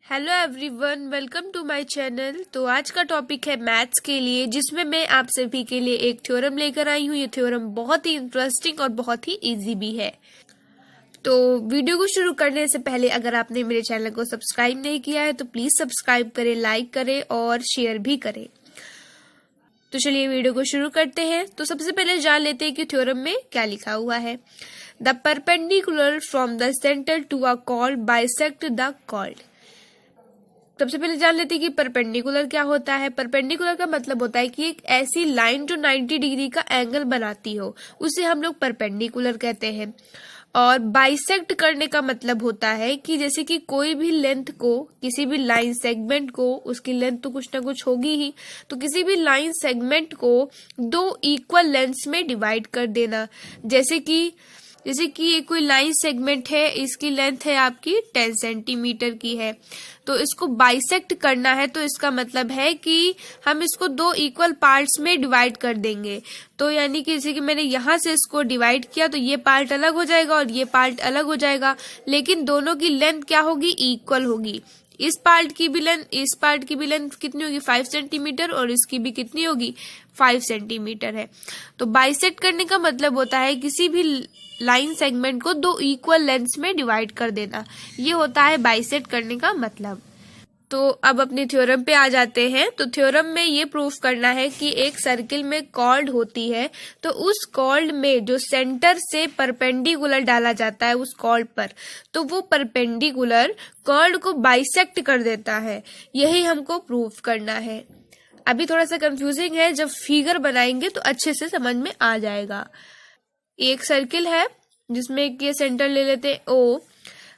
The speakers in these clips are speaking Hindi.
Hello everyone, welcome to my channel. तो आज का टॉपिक है मैथ्स के लिए, जिसमें मैं आप सभी के लिए एक थ्योरम लेकर आई हूँ। ये थ्योरम बहुत ही इंटरेस्टिंग और बहुत ही इजी भी है। तो वीडियो को शुरू करने से पहले अगर आपने मेरे चैनल को सब्सक्राइब नहीं किया है तो प्लीज सब्सक्राइब करें, लाइक करें और शेयर भी करें। तो चलिए वीडियो को शुरू करते हैं। तो सबसे पहले जान लेते हैं कि थ्योरम में क्या लिखा हुआ है। The perpendicular from the centre to a chord bisect the chord. सबसे पहले जान लेते हैं कि परपेंडिकुलर क्या होता है। परपेंडिकुलर का मतलब होता है कि एक ऐसी लाइन जो 90 डिग्री का एंगल बनाती हो, उसे हम लोग परपेंडिकुलर कहते हैं। और बाइसेक्ट करने का मतलब होता है कि जैसे कि कोई भी लेंथ को, किसी भी लाइन सेगमेंट को, उसकी लेंथ तो कुछ ना कुछ होगी ही, तो किसी भी लाइन सेगमेंट को दो इक्वल लेंथ्स में डिवाइड कर देना। जैसे कि ये कोई लाइन सेगमेंट है, इसकी लेंथ है आपकी 10 सेंटीमीटर की है, तो इसको बाइसेक्ट करना है। तो इसका मतलब है कि हम इसको दो इक्वल पार्ट्स में डिवाइड कर देंगे। तो यानी कि जैसे कि मैंने यहाँ से इसको डिवाइड किया तो ये पार्ट अलग हो जाएगा और ये पार्ट अलग हो जाएगा, लेकिन दोनों की लेंथ क्या होगी? इक्वल होगी। इस पार्ट की भी लेंथ कितनी होगी? 5 सेंटीमीटर, और इसकी भी कितनी होगी? 5 सेंटीमीटर है। तो बाइसेक्ट करने का मतलब होता है किसी भी लाइन सेगमेंट को दो इक्वल लेंथ्स में डिवाइड कर देना। ये होता है बाइसेक्ट करने का मतलब। तो अब अपने थ्योरम पे आ जाते हैं। तो थ्योरम में ये प्रूफ करना है कि एक सर्किल में कॉर्ड होती है, तो उस कॉर्ड में जो सेंटर से परपेंडिकुलर डाला जाता है उस कॉर्ड पर, तो वो परपेंडिकुलर कॉर्ड को बाइसेक्ट कर देता है। यही हमको प्रूफ करना है। अभी थोड़ा सा कंफ्यूजिंग है, जब फिगर बनाएंगे तो अच्छे से समझ में आ जाएगा। एक सर्किल है जिसमें ये सेंटर ले लेते हैं ओ।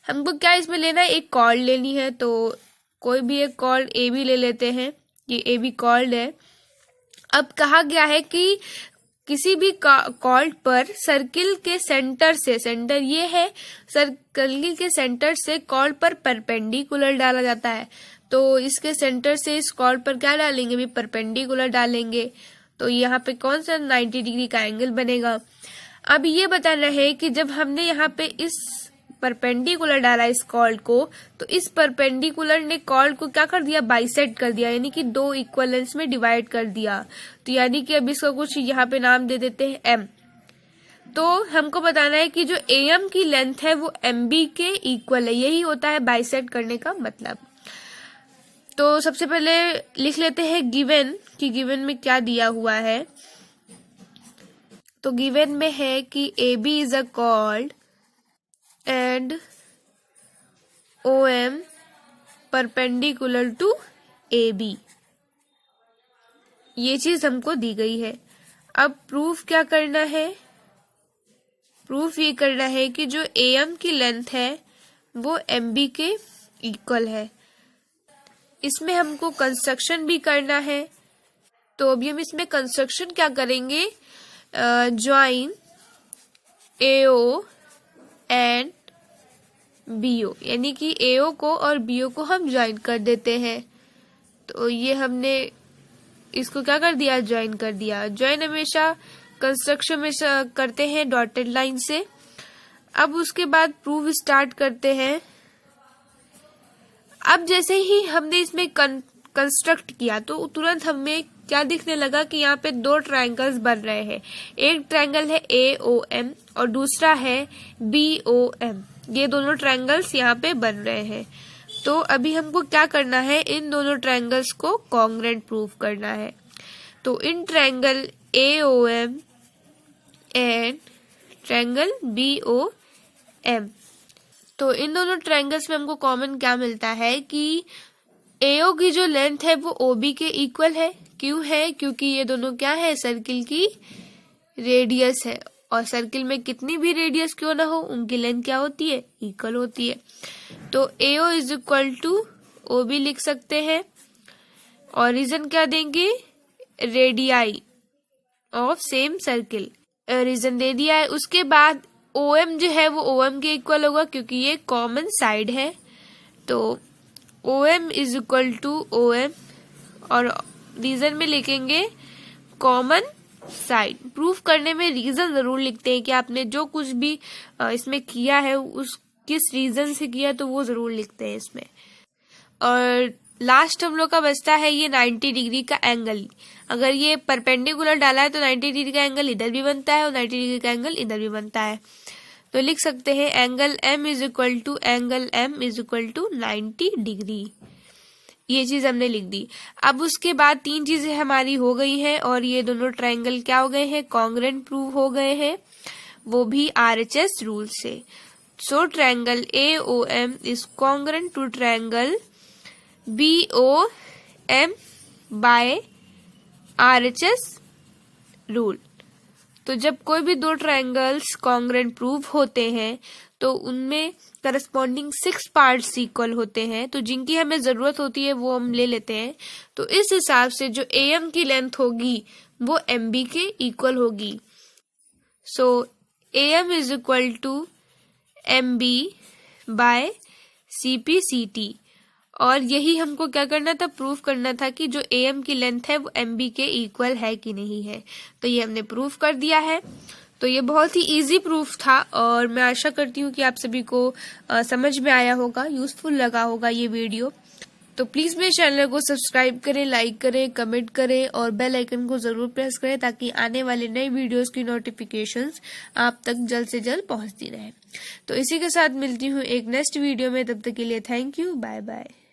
हमको क्या इसमें लेना है? एक कॉर्ड लेनी है। तो कोई भी एक कॉर्ड ए बी ले लेते हैं। ये ए बी कॉर्ड है। अब कहा गया है कि किसी भी कॉर्ड पर सर्किल के सेंटर से, सेंटर ये है, सर्किल के सेंटर से कॉर्ड पर परपेंडिकुलर डाला जाता है। तो इसके सेंटर से इस कॉर्ड पर क्या डालेंगे? भी परपेंडिकुलर डालेंगे। तो यहाँ पे कौन सा 90 डिग्री का एंगल बनेगा? अब ये बताना है कि जब हमने यहाँ पे इस परपेंडिकुलर डाला इस कॉर्ड को, तो इस परपेंडिकुलर ने कॉर्ड को क्या कर दिया? बाइसेक्ट कर दिया, यानी कि दो इक्वल लेंथ्स में डिवाइड कर दिया। तो यानी कि अब इसको कुछ यहाँ पे नाम दे देते हैं एम। तो हमको बताना है कि जो एम की लेंथ है वो एम बी के इक्वल है। यही होता है बाइसेक्ट करने का मतलब। तो सबसे पहले लिख लेते हैं गिवन, कि गिवन में क्या दिया हुआ है। तो गिवन में है कि A B is a chord and OM perpendicular to AB। ये चीज हमको दी गई है। अब प्रूफ क्या करना है? प्रूफ ये करना है कि जो AM की लेंथ है वो MB के इक्वल है। इसमें हमको कंस्ट्रक्शन भी करना है। तो अभी हम इसमें कंस्ट्रक्शन क्या करेंगे? ज्वाइन AO एंड BO, यानी कि AO को और BO को हम ज्वाइन कर देते हैं। तो ये हमने इसको क्या कर दिया? ज्वाइन कर दिया। ज्वाइन हमेशा कंस्ट्रक्शन में करते हैं डॉटेड लाइन से। अब उसके बाद प्रूफ स्टार्ट करते हैं। अब जैसे ही हमने इसमें कंस्ट्रक्ट किया तो तुरंत हमें क्या दिखने लगा कि यहाँ पे दो ट्रायंगल्स बन रहे हैं। एक ट्रायंगल है AOM और दूसरा है BOM। ये दोनों ट्रायंगल्स यहाँ पे बन रहे हैं। तो अभी हमको क्या करना है? इन दोनों ट्रायंगल्स को कॉन्ग्रुएंट प्रूफ करना है। तो in triangle AOM and triangle BOM, तो इन दोनों ट्रायंगल्स में हमको कॉमन क्या मिलता है कि AO की जो लेंथ है वो OB के इक्वल है। क्यों है? क्योंकि ये दोनों क्या है? सर्किल की रेडियस है, और सर्किल में कितनी भी रेडियस क्यों ना हो, उनकी लेंथ क्या होती है? इक्वल होती है। तो AO is equal to OB लिख सकते हैं। और रीजन क्या देंगे? Radii of same circle, reason दे दिया है। उसके बाद OM जो है वो OM के इक्वल होगा, क्योंकि ये कॉमन साइड है। तो OM is equal to OM, और रीजन में लिखेंगे कॉमन साइड। प्रूफ करने में रीजन जरूर लिखते हैं कि आपने जो कुछ भी इसमें किया है उस किस रीजन से किया, तो वो जरूर लिखते हैं इसमें। और लास्ट हम लोग का बचता है ये 90 डिग्री का एंगल। अगर ये परपेंडिकुलर डाला है तो 90 डिग्री का एंगल इधर भी बनता है और 90 डिग्री का एंगल इधर भी बनता है। तो लिख सकते हैं angle M is equal to 90 degree. ये चीज हमने लिख दी। अब उसके बाद 3 चीजें हमारी हो गई हैं और ये दोनों ट्रायंगल क्या हो गए हैं, कॉन्ग्रुएंट प्रूव हो गए हैं, वो भी RHS रूल से। So triangle AOM is congruent to triangle BOM by RHS rule. तो जब कोई भी 2 ट्रायंगल्स कॉन्ग्रुएंट प्रूव होते हैं तो उनमें करस्पॉन्डिंग 6 पार्ट्स इक्वल होते हैं, तो जिनकी हमें जरूरत होती है वो हम ले लेते हैं। तो इस हिसाब से जो AM की लेंथ होगी वो MB के इक्वल होगी। So AM is equal to MB by CP/CT। और यही हमको क्या करना था, प्रूफ करना था कि जो AM की लेंथ है वो MB के इक्वल है कि नहीं है। तो ये हमने प्रूफ कर दिया है। तो ये बहुत ही इजी प्रूफ था और मैं आशा करती हूँ कि आप सभी को समझ में आया होगा, यूजफुल लगा होगा ये वीडियो। तो प्लीज मेरे चैनल को सब्सक्राइब करें, लाइक करें, कमेंट करें और बेल आइकन को जरूर प्रेस करें ताकि आने वाले नए वीडियोस की नोटिफिकेशंस आप तक जल्द से जल्द पहुंचती रहे। तो इसी के साथ मिलती हूँ एक नेक्स्ट वीडियो में, तब तक के लिए थैंक यू, बाय बाय।